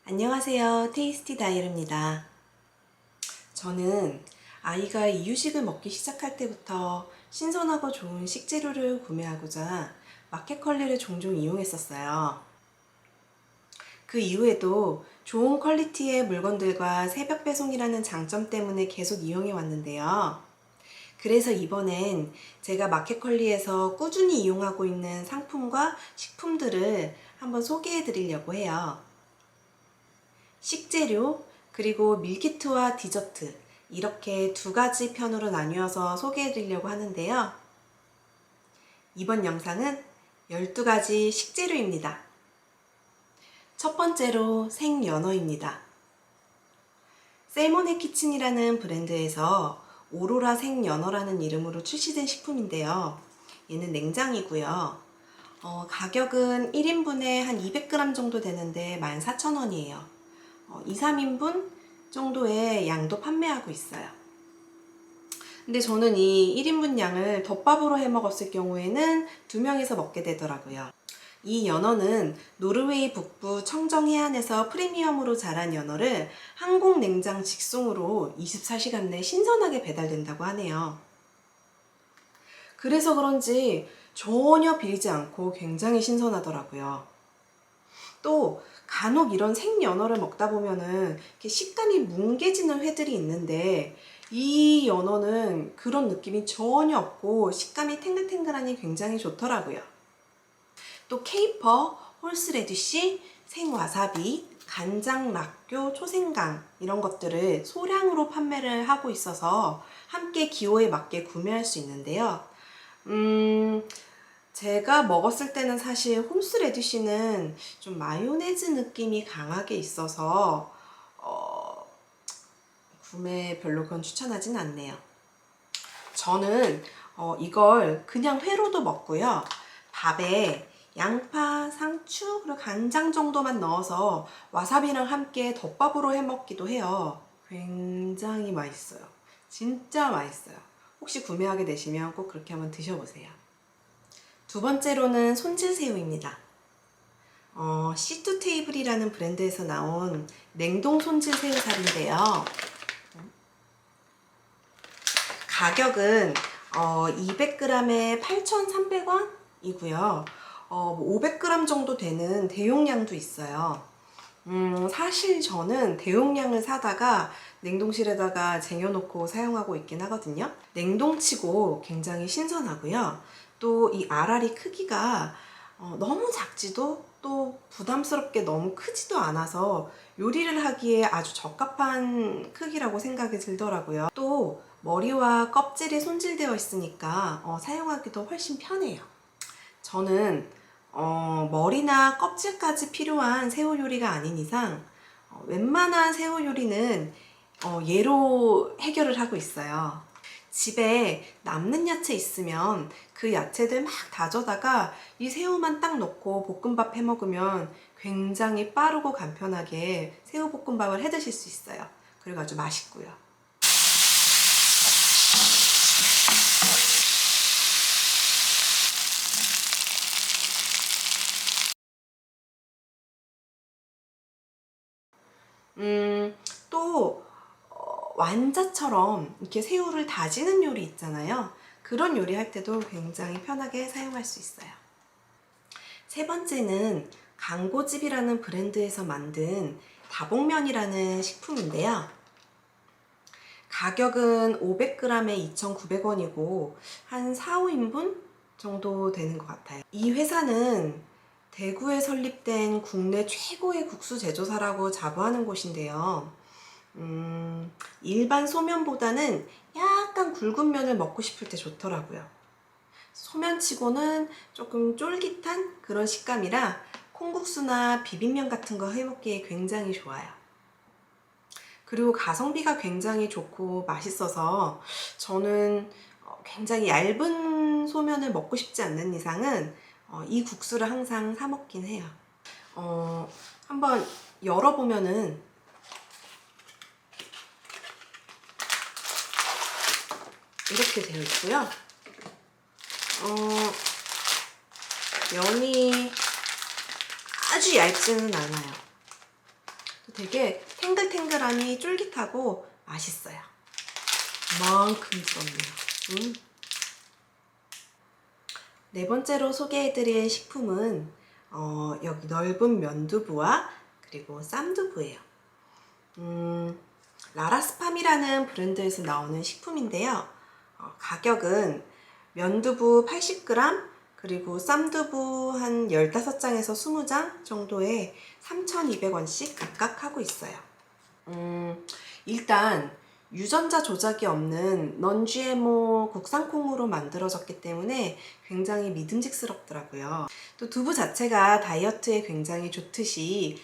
안녕하세요. 테이스티 다이어리입니다. 저는 아이가 이유식을 먹기 시작할 때부터 신선하고 좋은 식재료를 구매하고자 마켓컬리를 종종 이용했었어요. 그 이후에도 좋은 퀄리티의 물건들과 새벽 배송이라는 장점 때문에 계속 이용해 왔는데요. 그래서 이번엔 제가 마켓컬리에서 꾸준히 이용하고 있는 상품과 식품들을 한번 소개해 드리려고 해요. 식재료, 그리고 밀키트와 디저트, 이렇게 두 가지 편으로 나뉘어서 소개해 드리려고 하는데요. 이번 영상은 12가지 식재료입니다. 첫 번째로 생연어입니다. 셀모네 키친이라는 브랜드에서 오로라 생연어라는 이름으로 출시된 식품인데요. 얘는 냉장이고요. 가격은 1인분에 한 200g 정도 되는데 14,000원이에요. 2, 3인분 정도의 양도 판매하고 있어요. 근데 저는 이 1인분 양을 덮밥으로 해 먹었을 경우에는 2명이서 먹게 되더라고요. 이 연어는 노르웨이 북부 청정 해안에서 프리미엄으로 자란 연어를 항공 냉장 직송으로 24시간 내 신선하게 배달된다고 하네요. 그래서 그런지 전혀 비리지 않고 굉장히 신선하더라고요. 또 간혹 이런 생연어를 먹다 보면은 이렇게 식감이 뭉개지는 회들이 있는데 이 연어는 그런 느낌이 전혀 없고 식감이 탱글탱글하니 굉장히 좋더라고요. 또 케이퍼, 홀스레디쉬, 생와사비, 간장, 락교, 초생강 이런 것들을 소량으로 판매를 하고 있어서 함께 기호에 맞게 구매할 수 있는데요. 제가 먹었을 때는 사실 홈스레디쉬는 좀 마요네즈 느낌이 강하게 있어서 구매 별로 그건 추천하진 않네요. 저는 이걸 그냥 회로도 먹고요. 밥에 양파, 상추, 그리고 간장 정도만 넣어서 와사비랑 함께 덮밥으로 해 먹기도 해요. 굉장히 맛있어요. 진짜 맛있어요. 혹시 구매하게 되시면 꼭 그렇게 한번 드셔보세요. 두 번째로는 손질새우입니다. C2테이블이라는 브랜드에서 나온 냉동 손질새우살인데요. 가격은 200g에 8,300원이고요. 500g 정도 되는 대용량도 있어요. 사실 저는 대용량을 사다가 냉동실에다가 쟁여놓고 사용하고 있긴 하거든요. 냉동치고 굉장히 신선하고요. 또 이 알알이 크기가 너무 작지도 또 부담스럽게 너무 크지도 않아서 요리를 하기에 아주 적합한 크기라고 생각이 들더라고요. 또 머리와 껍질이 손질되어 있으니까 사용하기도 훨씬 편해요. 저는 머리나 껍질까지 필요한 새우 요리가 아닌 이상 웬만한 새우 요리는 얘로 해결을 하고 있어요. 집에 남는 야채 있으면 그 야채들 막 다져다가 이 새우만 딱 넣고 볶음밥 해 먹으면 굉장히 빠르고 간편하게 새우 볶음밥을 해 드실 수 있어요. 그리고 아주 맛있고요. 또 완자처럼 이렇게 새우를 다지는 요리 있잖아요. 그런 요리 할 때도 굉장히 편하게 사용할 수 있어요. 세 번째는 강고집이라는 브랜드에서 만든 다복면이라는 식품인데요. 가격은 500g에 2,900원이고 한 4, 5인분 정도 되는 것 같아요. 이 회사는 대구에 설립된 국내 최고의 국수 제조사라고 자부하는 곳인데요. 일반 소면보다는 약간 굵은 면을 먹고 싶을 때 좋더라고요. 소면치고는 조금 쫄깃한 그런 식감이라 콩국수나 비빔면 같은 거 해먹기에 굉장히 좋아요. 그리고 가성비가 굉장히 좋고 맛있어서 저는 굉장히 얇은 소면을 먹고 싶지 않는 이상은 이 국수를 항상 사 먹긴 해요. 한번 열어보면은 이렇게 되어 있고요. 면이 아주 얇지는 않아요. 되게 탱글탱글하니 쫄깃하고 맛있어요. 만큼 썼네요. 네 번째로 소개해드릴 식품은 여기 넓은 면두부와 그리고 쌈두부예요. 라라스팜이라는 브랜드에서 나오는 식품인데요. 가격은 면두부 80g 그리고 쌈두부 한 15장에서 20장 정도에 3,200원씩 각각 하고 있어요. 일단 유전자 조작이 없는 non-GMO 국산 콩으로 만들어졌기 때문에 굉장히 믿음직스럽더라고요. 또 두부 자체가 다이어트에 굉장히 좋듯이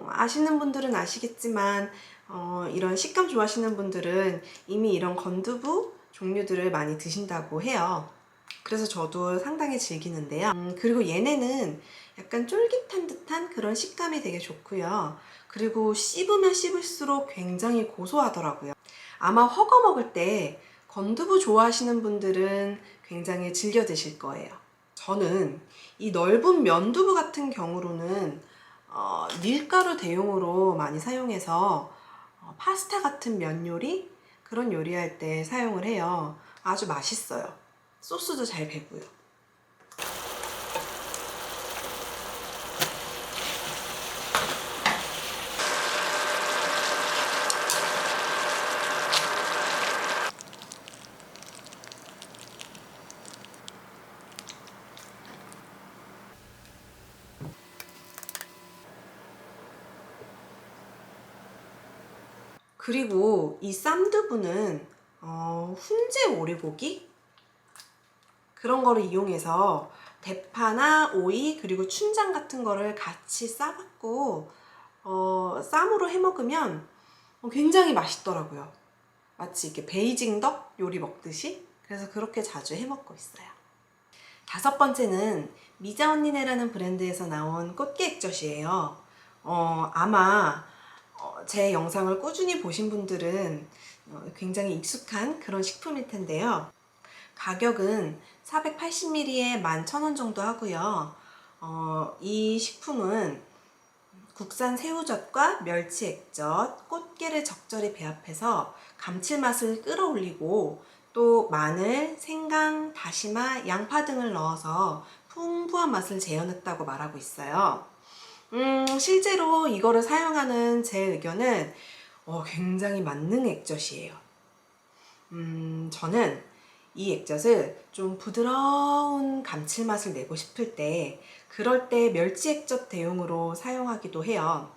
아시는 분들은 아시겠지만 이런 식감 좋아하시는 분들은 이미 이런 건두부 종류들을 많이 드신다고 해요. 그래서 저도 상당히 즐기는데요. 그리고 얘네는 약간 쫄깃한 듯한 그런 식감이 되게 좋고요. 그리고 씹으면 씹을수록 굉장히 고소하더라고요. 아마 허거 먹을 때 건두부 좋아하시는 분들은 굉장히 즐겨 드실 거예요. 저는 이 넓은 면두부 같은 경우로는 밀가루 대용으로 많이 사용해서 파스타 같은 면 요리 그런 요리할 때 사용을 해요. 아주 맛있어요. 소스도 잘 배고요. 그리고 이 쌈두부는 훈제 오리고기 그런 거를 이용해서 대파나 오이 그리고 춘장 같은 거를 같이 싸갖고 쌈으로 해 먹으면 굉장히 맛있더라고요. 마치 이렇게 베이징 덕 요리 먹듯이. 그래서 그렇게 자주 해 먹고 있어요. 다섯 번째는 미자 언니네라는 브랜드에서 나온 꽃게 액젓이에요. 아마 제 영상을 꾸준히 보신 분들은 굉장히 익숙한 그런 식품일 텐데요. 가격은 480ml에 11,000원 정도 하고요. 이 식품은 국산 새우젓과 멸치 액젓, 꽃게를 적절히 배합해서 감칠맛을 끌어올리고 또 마늘, 생강, 다시마, 양파 등을 넣어서 풍부한 맛을 재현했다고 말하고 있어요. 실제로 이거를 사용하는 제 의견은 굉장히 만능 액젓이에요. 저는 이 액젓을 좀 부드러운 감칠맛을 내고 싶을 때 그럴 때 멸치 액젓 대용으로 사용하기도 해요.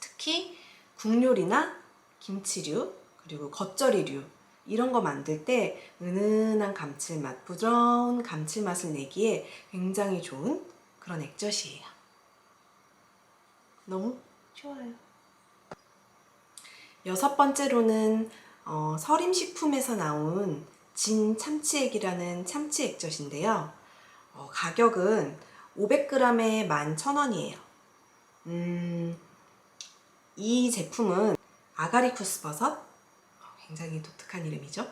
특히 국요리나 김치류 그리고 겉절이류 이런 거 만들 때 은은한 감칠맛, 부드러운 감칠맛을 내기에 굉장히 좋은 그런 액젓이에요. 너무 좋아요. 여섯 번째로는 서림식품에서 나온 진 참치액이라는 참치 액젓인데요. 가격은 500g에 11,000원이에요. 이 제품은 아가리쿠스 버섯, 굉장히 독특한 이름이죠.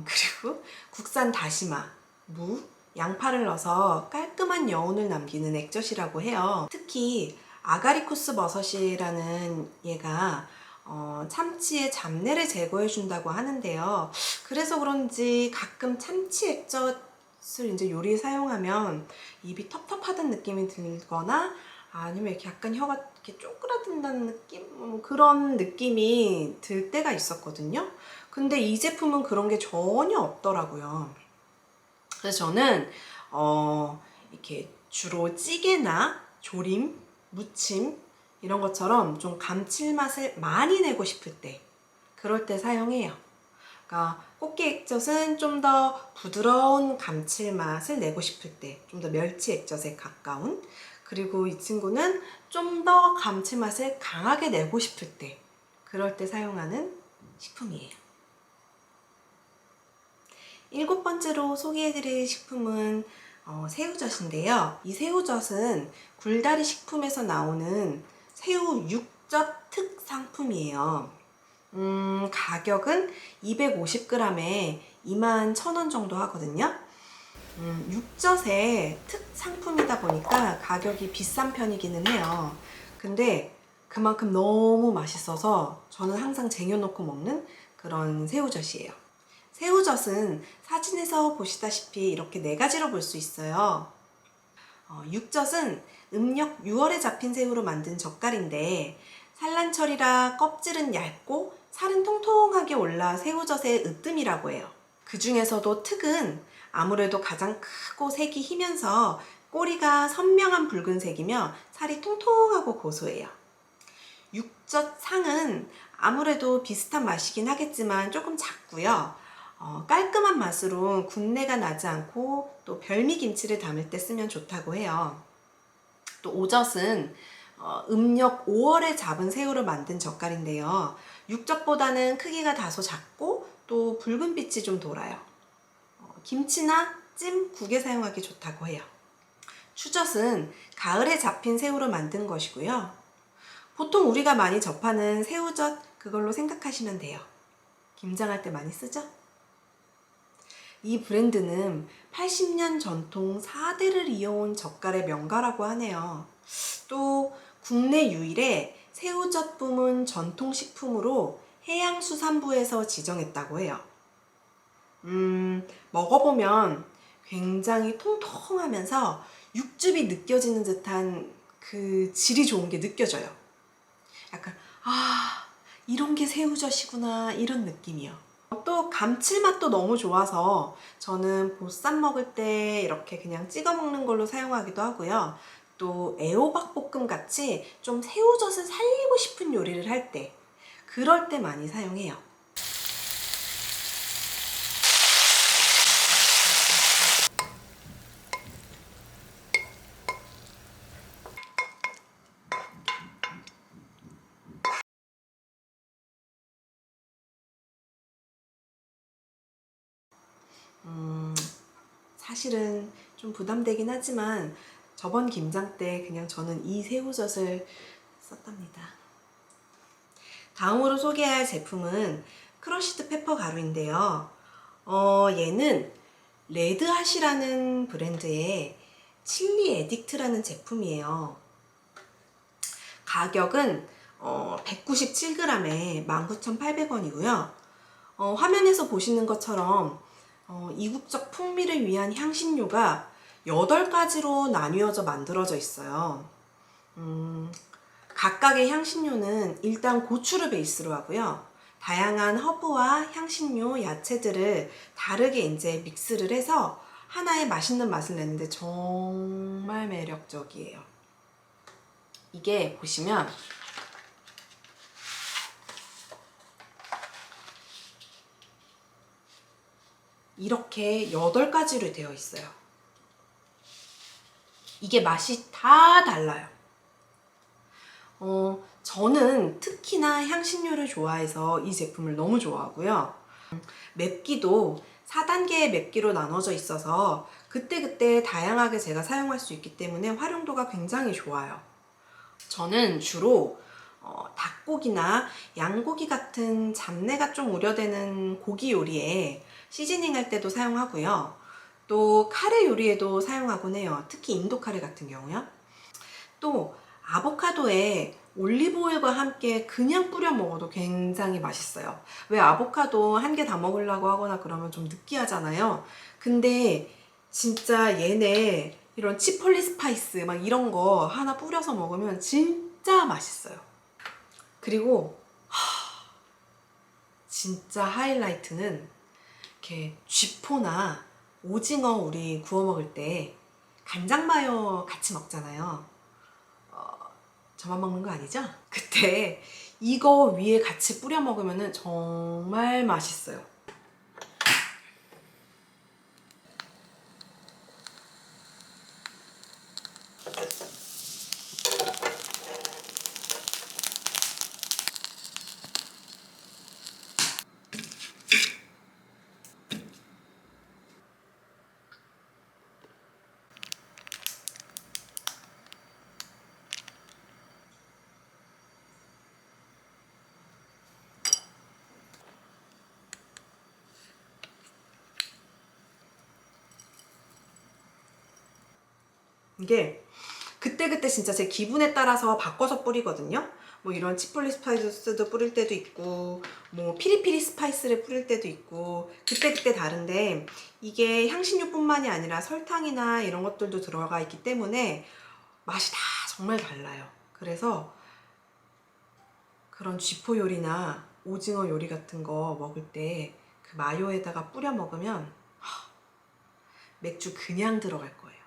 그리고 국산 다시마, 무, 양파를 넣어서 깔끔한 여운을 남기는 액젓이라고 해요. 특히 아가리쿠스 버섯이라는 얘가 참치의 잡내를 제거해 준다고 하는데요. 그래서 그런지 가끔 참치 액젓을 이제 요리에 사용하면 입이 텁텁하다는 느낌이 들거나 아니면 이렇게 약간 혀가 이렇게 쪼그라든다는 느낌? 그런 느낌이 들 때가 있었거든요. 근데 이 제품은 그런 게 전혀 없더라고요. 그래서 저는 이렇게 주로 찌개나 조림, 무침 이런 것처럼 좀 감칠맛을 많이 내고 싶을 때 그럴 때 사용해요. 그러니까 꽃게 액젓은 좀 더 부드러운 감칠맛을 내고 싶을 때 좀 더 멸치 액젓에 가까운, 그리고 이 친구는 좀 더 감칠맛을 강하게 내고 싶을 때 그럴 때 사용하는 식품이에요. 일곱 번째로 소개해드릴 식품은 새우젓인데요. 이 새우젓은 굴다리 식품에서 나오는 새우 육젓 특 상품이에요. 가격은 250g에 21,000원 정도 하거든요. 육젓의 특 상품이다 보니까 가격이 비싼 편이기는 해요. 근데 그만큼 너무 맛있어서 저는 항상 쟁여놓고 먹는 그런 새우젓이에요. 새우젓은 사진에서 보시다시피 이렇게 4가지로 볼 수 있어요. 육젓은 음력 6월에 잡힌 새우로 만든 젓갈인데 산란철이라 껍질은 얇고 살은 통통하게 올라 새우젓의 으뜸이라고 해요. 그 중에서도 특은 아무래도 가장 크고 색이 희면서 꼬리가 선명한 붉은색이며 살이 통통하고 고소해요. 육젓상은 아무래도 비슷한 맛이긴 하겠지만 조금 작고요. 깔끔한 맛으로 군내가 나지 않고 또 별미김치를 담을 때 쓰면 좋다고 해요. 또 오젓은 음력 5월에 잡은 새우로 만든 젓갈인데요. 육젓보다는 크기가 다소 작고 또 붉은빛이 좀 돌아요. 김치나 찜, 국에 사용하기 좋다고 해요. 추젓은 가을에 잡힌 새우로 만든 것이고요. 보통 우리가 많이 접하는 새우젓 그걸로 생각하시면 돼요. 김장할 때 많이 쓰죠? 이 브랜드는 80년 전통 4대를 이어온 젓갈의 명가라고 하네요. 또 국내 유일의 새우젓 부문 전통식품으로 해양수산부에서 지정했다고 해요. 먹어보면 굉장히 통통하면서 육즙이 느껴지는 듯한 그 질이 좋은 게 느껴져요. 약간 이런 게 새우젓이구나 이런 느낌이요. 또 감칠맛도 너무 좋아서 저는 보쌈 먹을 때 이렇게 그냥 찍어 먹는 걸로 사용하기도 하고요. 또 애호박 볶음 같이 좀 새우젓을 살리고 싶은 요리를 할 때 그럴 때 많이 사용해요. 사실은 좀 부담되긴 하지만 저번 김장 때 그냥 저는 이 새우젓을 썼답니다. 다음으로 소개할 제품은 크러쉬드 페퍼 가루인데요. 얘는 레드핫이라는 브랜드의 칠리 에딕트라는 제품이에요. 가격은 197g에 19,800원이고요. 화면에서 보시는 것처럼 이국적 풍미를 위한 향신료가 8가지로 나뉘어져 만들어져 있어요. 각각의 향신료는 일단 고추를 베이스로 하고요. 다양한 허브와 향신료, 야채들을 다르게 이제 믹스를 해서 하나의 맛있는 맛을 내는데 정말 매력적이에요. 이게 보시면 이렇게 8가지로 되어 있어요. 이게 맛이 다 달라요. 저는 특히나 향신료를 좋아해서 이 제품을 너무 좋아하고요. 맵기도 4단계의 맵기로 나눠져 있어서 그때그때 다양하게 제가 사용할 수 있기 때문에 활용도가 굉장히 좋아요. 저는 주로 닭고기나 양고기 같은 잡내가 좀 우려되는 고기 요리에 시즈닝 할 때도 사용하고요. 또 카레 요리에도 사용하곤 해요. 특히 인도 카레 같은 경우요. 또 아보카도에 올리브오일과 함께 그냥 뿌려 먹어도 굉장히 맛있어요. 왜 아보카도 한 개 다 먹으려고 하거나 그러면 좀 느끼하잖아요. 근데 진짜 얘네 이런 치폴리 스파이스 막 이런 거 하나 뿌려서 먹으면 진짜 맛있어요. 그리고 진짜 하이라이트는 이렇게 쥐포나 오징어 우리 구워 먹을 때 간장 마요 같이 먹잖아요. 저만 먹는 거 아니죠? 그때 이거 위에 같이 뿌려 먹으면 정말 맛있어요. 이게 그때그때 진짜 제 기분에 따라서 바꿔서 뿌리거든요. 뭐 이런 치폴리 스파이스도 뿌릴 때도 있고, 뭐 피리피리 스파이스를 뿌릴 때도 있고, 그때그때 다른데, 이게 향신료뿐만이 아니라 설탕이나 이런 것들도 들어가 있기 때문에 맛이 다 정말 달라요. 그래서 그런 쥐포 요리나 오징어 요리 같은 거 먹을 때 그 마요에다가 뿌려 먹으면 맥주 그냥 들어갈 거예요.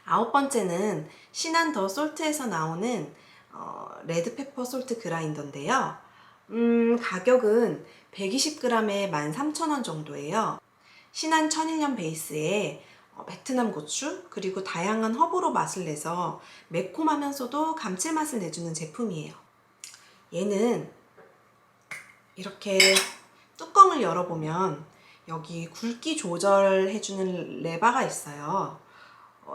아홉 번째는 신한 더 솔트에서 나오는 레드페퍼 솔트 그라인더인데요. 가격은 120g에 13,000원 정도예요. 신한 천일염 베이스에 베트남 고추 그리고 다양한 허브로 맛을 내서 매콤하면서도 감칠맛을 내주는 제품이에요. 얘는 이렇게 뚜껑을 열어보면 여기 굵기 조절해주는 레바가 있어요.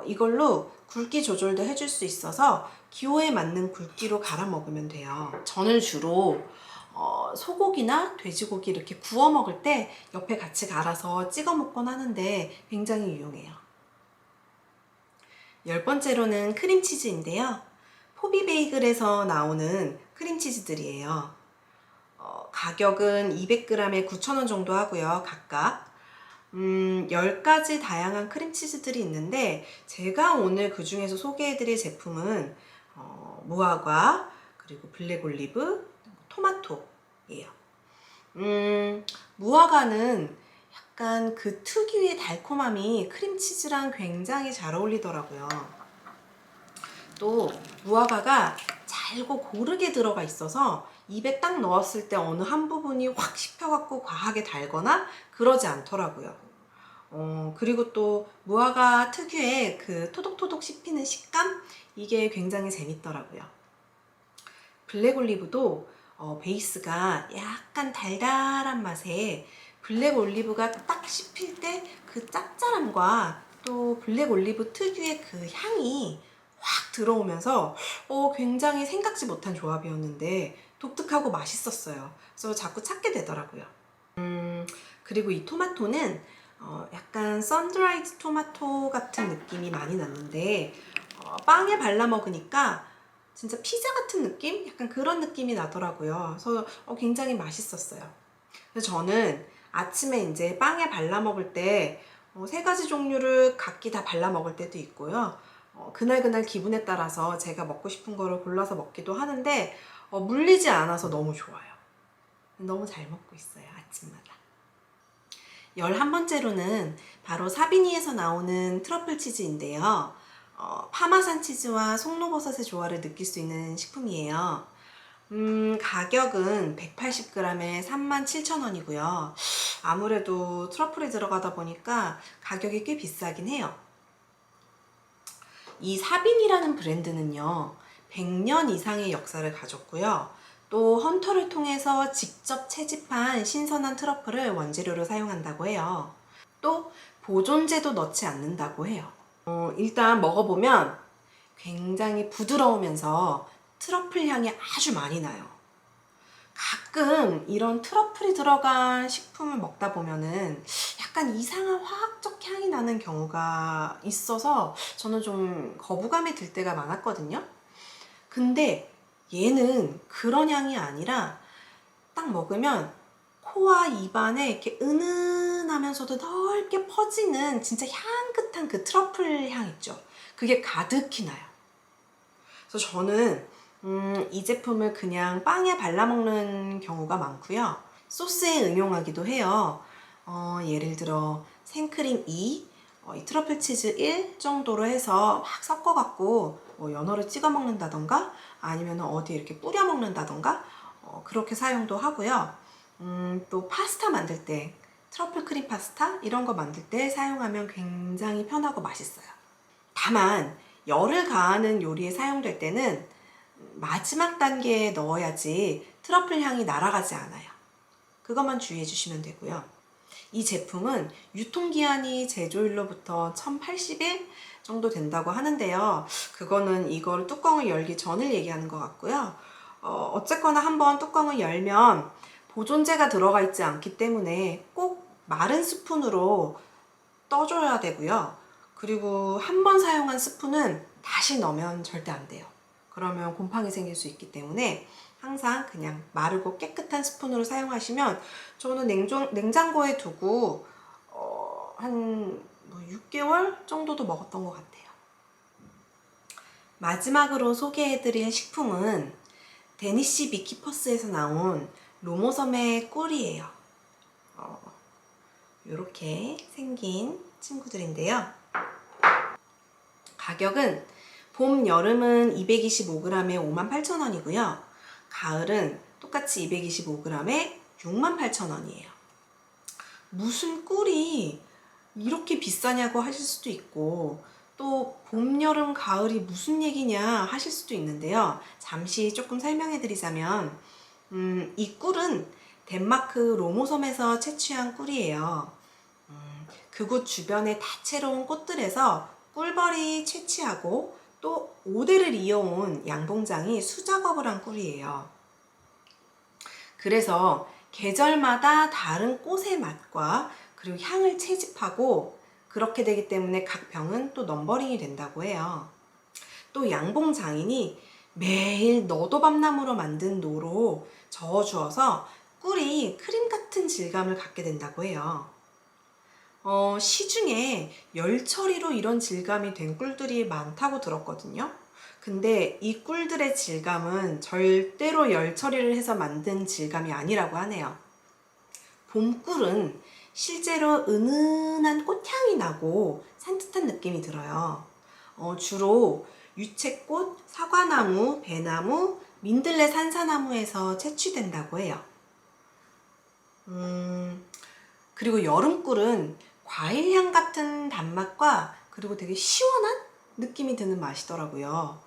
이걸로 굵기 조절도 해줄 수 있어서 기호에 맞는 굵기로 갈아 먹으면 돼요. 저는 주로 소고기나 돼지고기 이렇게 구워 먹을 때 옆에 같이 갈아서 찍어 먹곤 하는데 굉장히 유용해요. 10번째로는 크림치즈인데요. 포비베이글에서 나오는 크림치즈들이에요. 가격은 200g에 9,000원 정도 하고요, 각각. 10가지 다양한 크림치즈들이 있는데 제가 오늘 그 중에서 소개해드릴 제품은 무화과, 그리고 블랙올리브, 토마토예요. 무화과는 약간 그 특유의 달콤함이 크림치즈랑 굉장히 잘 어울리더라고요. 또 무화과가 잘고 고르게 들어가 있어서 입에 딱 넣었을 때 어느 한 부분이 확 씹혀갖고 과하게 달거나 그러지 않더라고요. 그리고 또 무화과 특유의 그 토독토독 씹히는 식감? 이게 굉장히 재밌더라고요. 블랙올리브도 베이스가 약간 달달한 맛에 블랙올리브가 딱 씹힐 때 그 짭짤함과 또 블랙올리브 특유의 그 향이 확 들어오면서 굉장히 생각지 못한 조합이었는데 독특하고 맛있었어요. 그래서 자꾸 찾게 되더라고요. 그리고 이 토마토는 약간 선드라이드 토마토 같은 느낌이 많이 났는데 빵에 발라 먹으니까 진짜 피자 같은 느낌? 약간 그런 느낌이 나더라고요. 그래서 굉장히 맛있었어요. 그래서 저는 아침에 이제 빵에 발라 먹을 때 세 가지 종류를 각기 다 발라 먹을 때도 있고요. 그날그날 기분에 따라서 제가 먹고 싶은 거를 골라서 먹기도 하는데 물리지 않아서 너무 좋아요. 너무 잘 먹고 있어요, 아침마다. 11번째로는 바로 사비니에서 나오는 트러플 치즈인데요. 파마산 치즈와 송로버섯의 조화를 느낄 수 있는 식품이에요. 가격은 180g에 37,000원이고요. 아무래도 트러플이 들어가다 보니까 가격이 꽤 비싸긴 해요. 이 사빈이라는 브랜드는요, 100년 이상의 역사를 가졌고요. 또 헌터를 통해서 직접 채집한 신선한 트러플을 원재료로 사용한다고 해요. 또 보존제도 넣지 않는다고 해요. 일단 먹어보면 굉장히 부드러우면서 트러플 향이 아주 많이 나요. 가끔 이런 트러플이 들어간 식품을 먹다 보면은 약간 이상한 화학적 향이 나는 경우가 있어서 저는 좀 거부감이 들 때가 많았거든요. 근데 얘는 그런 향이 아니라 딱 먹으면 코와 입안에 이렇게 은은하면서도 넓게 퍼지는 진짜 향긋한 그 트러플 향 있죠. 그게 가득히 나요. 그래서 저는 이 제품을 그냥 빵에 발라 먹는 경우가 많고요. 소스에 응용하기도 해요. 예를 들어 생크림 2, 이 트러플 치즈 1 정도로 해서 막 섞어갖고 연어를 찍어 먹는다던가 아니면 어디 이렇게 뿌려 먹는다던가 그렇게 사용도 하고요. 또 파스타 만들 때 트러플 크림 파스타 이런 거 만들 때 사용하면 굉장히 편하고 맛있어요. 다만 열을 가하는 요리에 사용될 때는 마지막 단계에 넣어야지 트러플 향이 날아가지 않아요. 그것만 주의해 주시면 되고요. 이 제품은 유통기한이 제조일로부터 1080일 정도 된다고 하는데요. 그거는 이걸 뚜껑을 열기 전을 얘기하는 것 같고요. 어쨌거나 한번 뚜껑을 열면 보존제가 들어가 있지 않기 때문에 꼭 마른 스푼으로 떠줘야 되고요. 그리고 한 번 사용한 스푼은 다시 넣으면 절대 안 돼요. 그러면 곰팡이 생길 수 있기 때문에 항상 그냥 마르고 깨끗한 스푼으로 사용하시면, 저는 냉장고에 두고 한 6개월 정도도 먹었던 것 같아요. 마지막으로 소개해드릴 식품은 데니시 비키퍼스에서 나온 로모섬의 꿀이에요. 이렇게 생긴 친구들인데요. 가격은 봄, 여름은 225g에 58,000원이고요. 가을은 똑같이 225g에 68,000원이에요. 무슨 꿀이 이렇게 비싸냐고 하실 수도 있고, 또 봄, 여름, 가을이 무슨 얘기냐 하실 수도 있는데요. 잠시 조금 설명해 드리자면, 이 꿀은 덴마크 로모섬에서 채취한 꿀이에요. 그곳 주변의 다채로운 꽃들에서 꿀벌이 채취하고 또 5대를 이어온 양봉장이 수작업을 한 꿀이에요. 그래서 계절마다 다른 꽃의 맛과 그리고 향을 채집하고, 그렇게 되기 때문에 각 병은 또 넘버링이 된다고 해요. 또 양봉장인이 매일 너도밤나무로 만든 노로 저어주어서 꿀이 크림 같은 질감을 갖게 된다고 해요. 시중에 열 처리로 이런 질감이 된 꿀들이 많다고 들었거든요. 근데 이 꿀들의 질감은 절대로 열 처리를 해서 만든 질감이 아니라고 하네요. 봄꿀은 실제로 은은한 꽃향이 나고 산뜻한 느낌이 들어요. 주로 유채꽃, 사과나무, 배나무, 민들레 산사나무에서 채취된다고 해요. 그리고 여름꿀은 과일향 같은 단맛과 그리고 되게 시원한 느낌이 드는 맛이더라고요.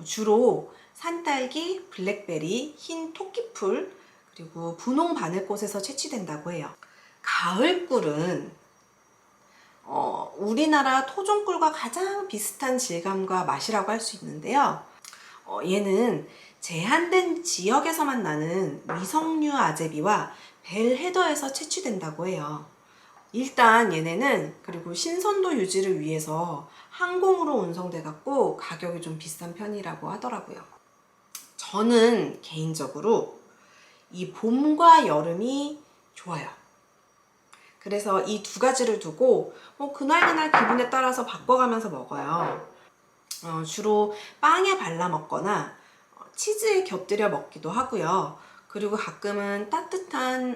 주로 산딸기, 블랙베리, 흰 토끼풀, 그리고 분홍 바늘꽃에서 채취된다고 해요. 가을꿀은 우리나라 토종꿀과 가장 비슷한 질감과 맛이라고 할 수 있는데요. 얘는 제한된 지역에서만 나는 미성류 아제비와 벨헤더에서 채취된다고 해요. 일단 얘네는 그리고 신선도 유지를 위해서 항공으로 운송돼 갖고 가격이 좀 비싼 편이라고 하더라고요. 저는 개인적으로 이 봄과 여름이 좋아요. 그래서 이 두 가지를 두고 그날그날 기분에 따라서 바꿔가면서 먹어요. 주로 빵에 발라 먹거나 치즈에 곁들여 먹기도 하고요. 그리고 가끔은 따뜻한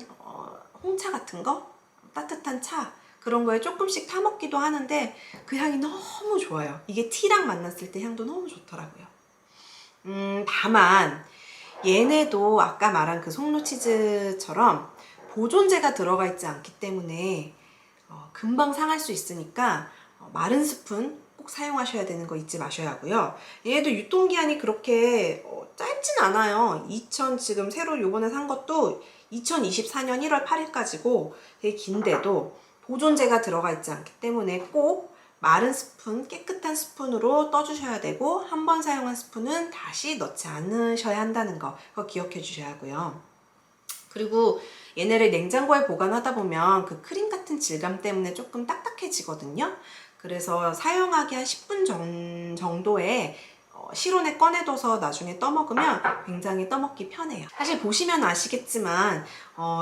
홍차 같은 거, 따뜻한 차, 그런 거에 조금씩 타 먹기도 하는데 그 향이 너무 좋아요. 이게 티랑 만났을 때 향도 너무 좋더라고요. 다만 얘네도 아까 말한 그 송로치즈처럼 보존제가 들어가 있지 않기 때문에 금방 상할 수 있으니까 마른 스푼 꼭 사용하셔야 되는 거 잊지 마셔야 하고요. 얘도 유통기한이 그렇게 짧진 않아요. 지금 새로 요번에 산 것도 2024년 1월 8일까지고 되게 긴데도 보존제가 들어가 있지 않기 때문에 꼭 마른 스푼, 깨끗한 스푼으로 떠주셔야 되고, 한 번 사용한 스푼은 다시 넣지 않으셔야 한다는 거, 그거 기억해 주셔야 하고요. 그리고 얘네를 냉장고에 보관하다 보면 그 크림 같은 질감 때문에 조금 딱딱해지거든요. 그래서 사용하기 한 10분 정도에 실온에 꺼내둬서 나중에 떠먹으면 굉장히 떠먹기 편해요. 사실 보시면 아시겠지만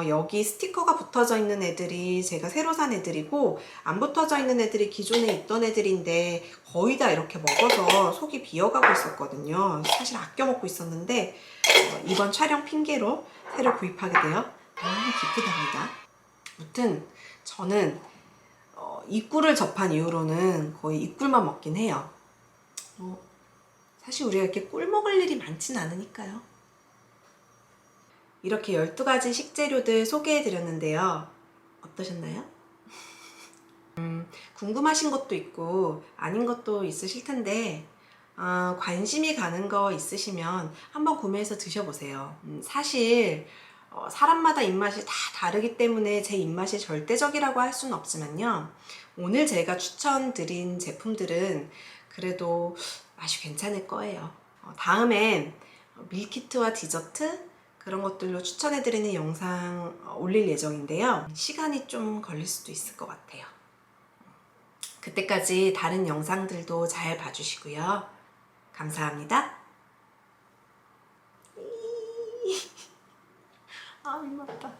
여기 스티커가 붙어져 있는 애들이 제가 새로 산 애들이고, 안 붙어져 있는 애들이 기존에 있던 애들인데 거의 다 이렇게 먹어서 속이 비어가고 있었거든요. 사실 아껴 먹고 있었는데 이번 촬영 핑계로 새로 구입하게 되어 너무 기쁘답니다. 아무튼 저는 이 꿀을 접한 이후로는 거의 이 꿀만 먹긴 해요. 사실 우리가 이렇게 꿀 먹을 일이 많진 않으니까요. 이렇게 12가지 식재료들 소개해 드렸는데요. 어떠셨나요? 궁금하신 것도 있고 아닌 것도 있으실 텐데 관심이 가는 거 있으시면 한번 구매해서 드셔보세요. 사실 사람마다 입맛이 다 다르기 때문에 제 입맛이 절대적이라고 할 수는 없지만요. 오늘 제가 추천드린 제품들은 그래도 맛이 괜찮을 거예요. 다음엔 밀키트와 디저트 그런 것들로 추천해드리는 영상 올릴 예정인데요. 시간이 좀 걸릴 수도 있을 것 같아요. 그때까지 다른 영상들도 잘 봐주시고요. 감사합니다. 아, 입맛다.